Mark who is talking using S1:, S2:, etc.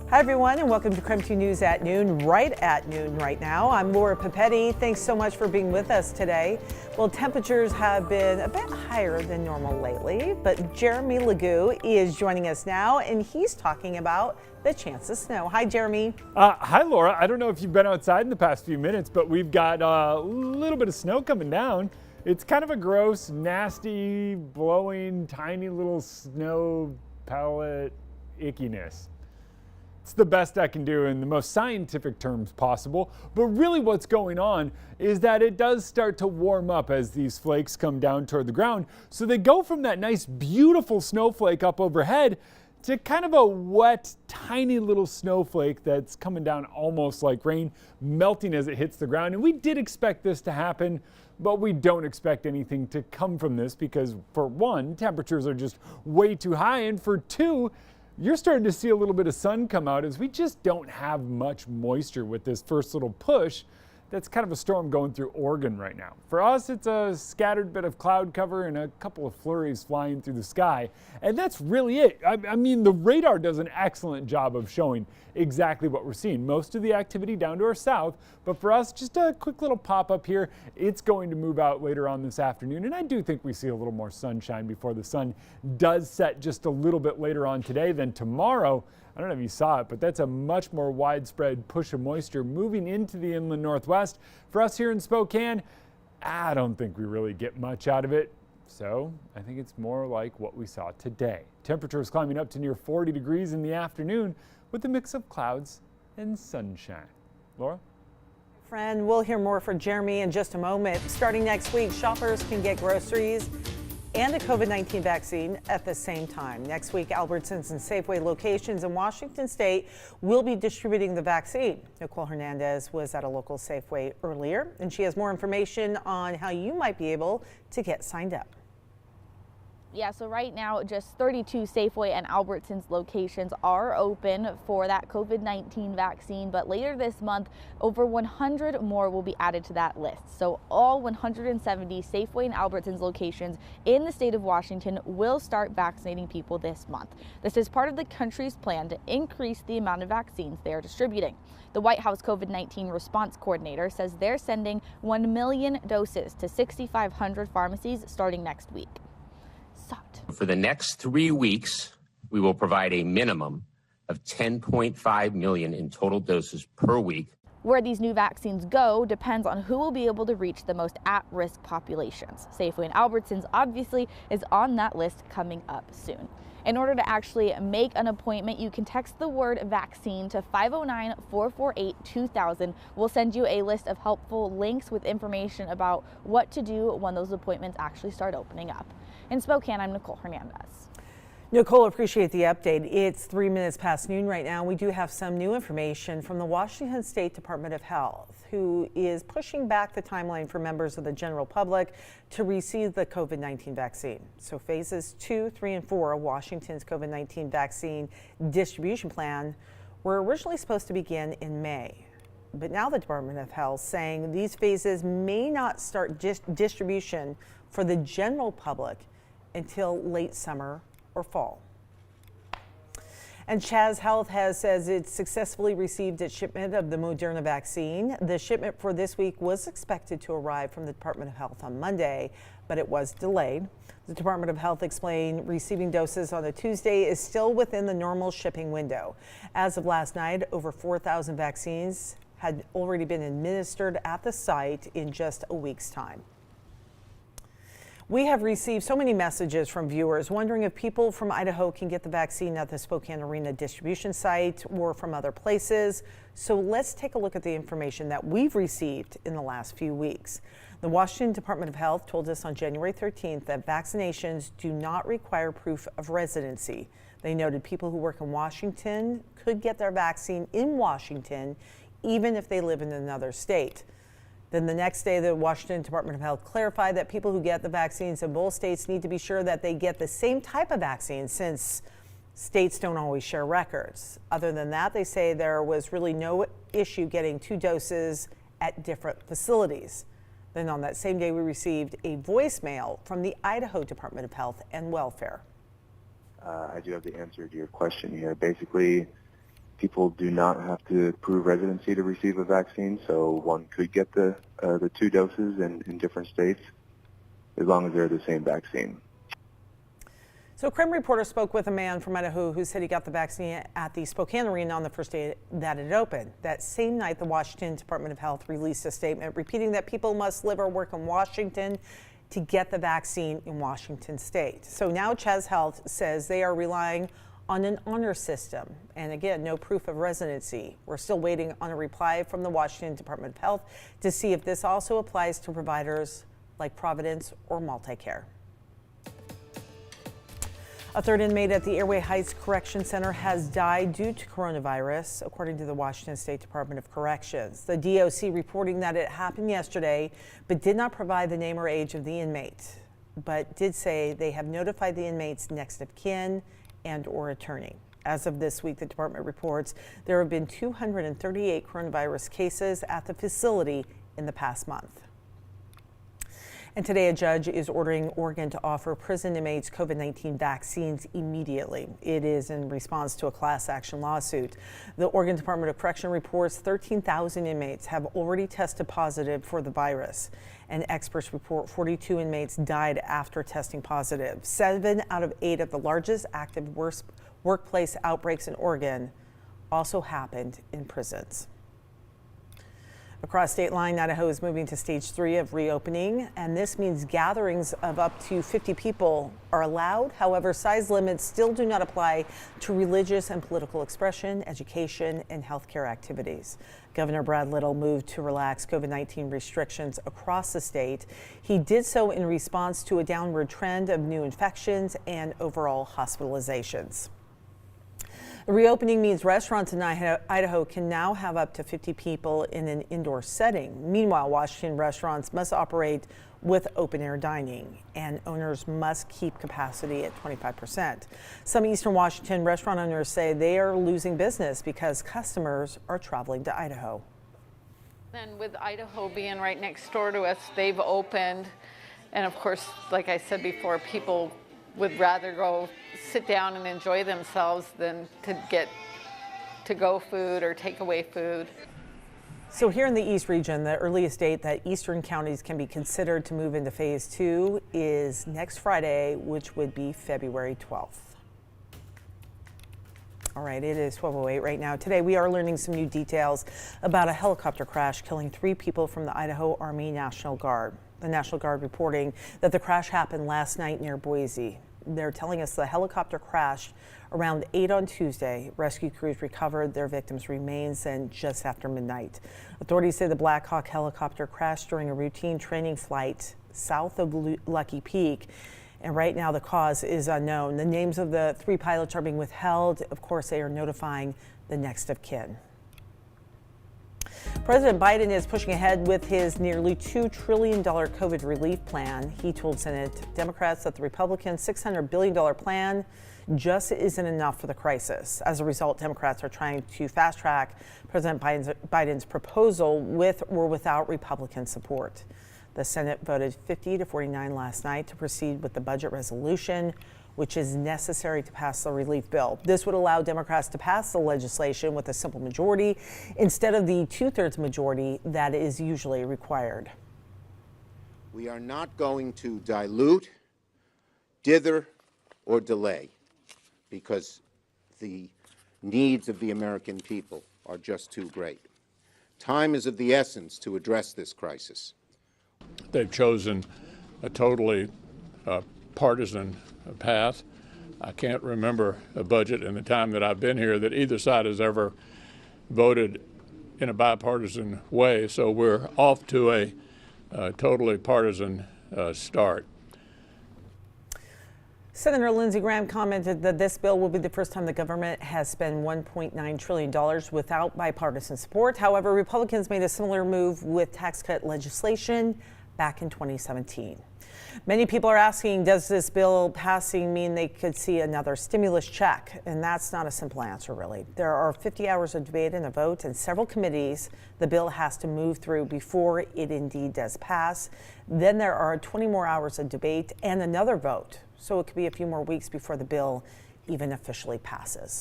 S1: Hi everyone, and welcome to KREM 2 News at noon, right at noon right now. I'm Laura Papetti. Thanks so much for being with us today. Well, temperatures have been a bit higher than normal lately, but Jeremy Legoo is joining us now, and he's talking about the chance of snow. Hi, Jeremy.
S2: Hi, Laura. I don't know if you've been outside in the past few minutes, but we've got a little bit of snow coming down. It's kind of a gross, nasty, blowing, tiny little snow pellet ickiness. It's the best I can do in the most scientific terms possible, but really what's going on is that it does start to warm up as these flakes come down toward the ground. So they go from that nice, beautiful snowflake up overhead to kind of a wet, tiny little snowflake that's coming down almost like rain, melting as it hits the ground. And we did expect this to happen, but we don't expect anything to come from this because, for one, temperatures are just way too high, and for two, you're starting to see a little bit of sun come out as we just don't have much moisture with this first little push. That's kind of a storm going through Oregon right now. For us, it's a scattered bit of cloud cover and a couple of flurries flying through the sky. And that's really it. I mean, the radar does an excellent job of showing exactly what we're seeing. Most of the activity down to our south, but for us, just a quick little pop up here. It's going to move out later on this afternoon. And I do think we see a little more sunshine before the sun does set just a little bit later on today than tomorrow. I don't know if you saw it, but that's a much more widespread push of moisture moving into the inland northwest. For us here in Spokane, I don't think we really get much out of it. So I think it's more like what we saw today. Temperatures climbing up to near 40 degrees in the afternoon with a mix of clouds and sunshine. Laura?
S1: Friend, we'll hear more from Jeremy in just a moment. Starting next week, shoppers can get groceries and a COVID-19 vaccine at the same time. Next week, Albertsons and Safeway locations in Washington state will be distributing the vaccine. Nicole Hernandez was at a local Safeway earlier, and she has more information on how you might be able to get signed up.
S3: Yeah, so right now just 32 Safeway and Albertsons locations are open for that COVID-19 vaccine, but later this month, over 100 more will be added to that list. So all 170 Safeway and Albertsons locations in the state of Washington will start vaccinating people this month. This is part of the country's plan to increase the amount of vaccines they are distributing. The White House COVID-19 response coordinator says they're sending 1 million doses to 6,500 pharmacies starting next week.
S4: For the next 3 weeks, we will provide a minimum of 10.5 million in total doses per week.
S3: Where these new vaccines go depends on who will be able to reach the most at-risk populations. Safeway and Albertsons obviously is on that list coming up soon. In order to actually make an appointment, you can text the word vaccine to 509-448-2000. We'll send you a list of helpful links with information about what to do when those appointments actually start opening up. In Spokane, I'm Nicole Hernandez.
S1: Nicole, appreciate the update. It's 3 minutes past noon right now. We do have some new information from the Washington State Department of Health, who is pushing back the timeline for members of the general public to receive the COVID-19 vaccine. So phases 2, 3, and 4 of Washington's COVID-19 vaccine distribution plan were originally supposed to begin in May. But now the Department of Health saying these phases may not start distribution for the general public until late summer or fall. And Chaz Health says it successfully received its shipment of the Moderna vaccine. The shipment for this week was expected to arrive from the Department of Health on Monday, but it was delayed. The Department of Health explained receiving doses on a Tuesday is still within the normal shipping window. As of last night, over 4,000 vaccines had already been administered at the site in just a week's time. We have received so many messages from viewers wondering if people from Idaho can get the vaccine at the Spokane Arena distribution site or from other places. So let's take a look at the information that we've received in the last few weeks. The Washington Department of Health told us on January 13th that vaccinations do not require proof of residency. They noted people who work in Washington could get their vaccine in Washington even if they live in another state. Then the next day, the Washington Department of Health clarified that people who get the vaccines in both states need to be sure that they get the same type of vaccine, since states don't always share records. Other than that, they say there was really no issue getting 2 doses at different facilities. Then on that same day, we received a voicemail from the Idaho Department of Health and Welfare.
S5: I do have the answer to your question here. Basically, People do not have to prove residency to receive a vaccine, so one could get the 2 doses in different states as long as they're the same vaccine.
S1: So KREM reporter spoke with a man from Idaho who said he got the vaccine at the Spokane Arena on the first day that it opened. That same night, the Washington Department of Health released a statement repeating that people must live or work in Washington to get the vaccine in Washington state. So now Chaz Health says they are relying on an honor system. And again, no proof of residency. We're still waiting on a reply from the Washington Department of Health to see if this also applies to providers like Providence or MultiCare. A third inmate at the Airway Heights Correction Center has died due to coronavirus, according to the Washington State Department of Corrections. The DOC reporting that it happened yesterday, but did not provide the name or age of the inmate, but did say they have notified the inmate's next of kin and or attorney. As of this week, the department reports there have been 238 coronavirus cases at the facility in the past month. And today, a judge is ordering Oregon to offer prison inmates COVID-19 vaccines immediately. It is in response to a class action lawsuit. The Oregon Department of Correction reports 13,000 inmates have already tested positive for the virus. And experts report 42 inmates died after testing positive. 7 out of 8 of the largest active workplace outbreaks in Oregon also happened in prisons. Across state line, Idaho is moving to stage 3 of reopening, and this means gatherings of up to 50 people are allowed. However, size limits still do not apply to religious and political expression, education, and healthcare activities. Governor Brad Little moved to relax COVID-19 restrictions across the state. He did so in response to a downward trend of new infections and overall hospitalizations. The reopening means restaurants in Idaho can now have up to 50 people in an indoor setting. Meanwhile, Washington restaurants must operate with open-air dining, and owners must keep capacity at 25%. Some Eastern Washington restaurant owners say they are losing business because customers are traveling to Idaho.
S6: And with Idaho being right next door to us, they've opened. And of course, like I said before, people would rather go sit down and enjoy themselves than to get to-go food or takeaway food.
S1: So here in the East region, the earliest date that eastern counties can be considered to move into phase 2 is next Friday, which would be February 12th. All right, it is 12:08 right now. Today, we are learning some new details about a helicopter crash killing 3 people from the Idaho Army National Guard. The National Guard reporting that the crash happened last night near Boise. They're telling us the helicopter crashed around 8 on Tuesday. Rescue crews recovered their victims' remains and just after midnight. Authorities say the Black Hawk helicopter crashed during a routine training flight south of Lucky Peak. And right now the cause is unknown. The names of the 3 pilots are being withheld. Of course, they are notifying the next of kin. President Biden is pushing ahead with his nearly $2 trillion COVID relief plan. He told Senate Democrats that the Republican $600 billion plan just isn't enough for the crisis. As a result, Democrats are trying to fast track President Biden's proposal with or without Republican support. The Senate voted 50 to 49 last night to proceed with the budget resolution, which is necessary to pass the relief bill. This would allow Democrats to pass the legislation with a simple majority instead of the 2/3 majority that is usually required.
S7: We are not going to dilute, dither, or delay because the needs of the American people are just too great. Time is of the essence to address this crisis.
S8: They've chosen a totally partisan path. I can't remember a budget in the time that I've been here that either side has ever voted in a bipartisan way, so we're off to a totally partisan start.
S1: Senator Lindsey Graham commented that this bill will be the first time the government has spent $1.9 trillion without bipartisan support. However, Republicans made a similar move with tax cut legislation back in 2017. Many people are asking, does this bill passing mean they could see another stimulus check? And that's not a simple answer, really. There are 50 hours of debate and a vote and several committees the bill has to move through before it indeed does pass. Then there are 20 more hours of debate and another vote. So it could be a few more weeks before the bill even officially passes.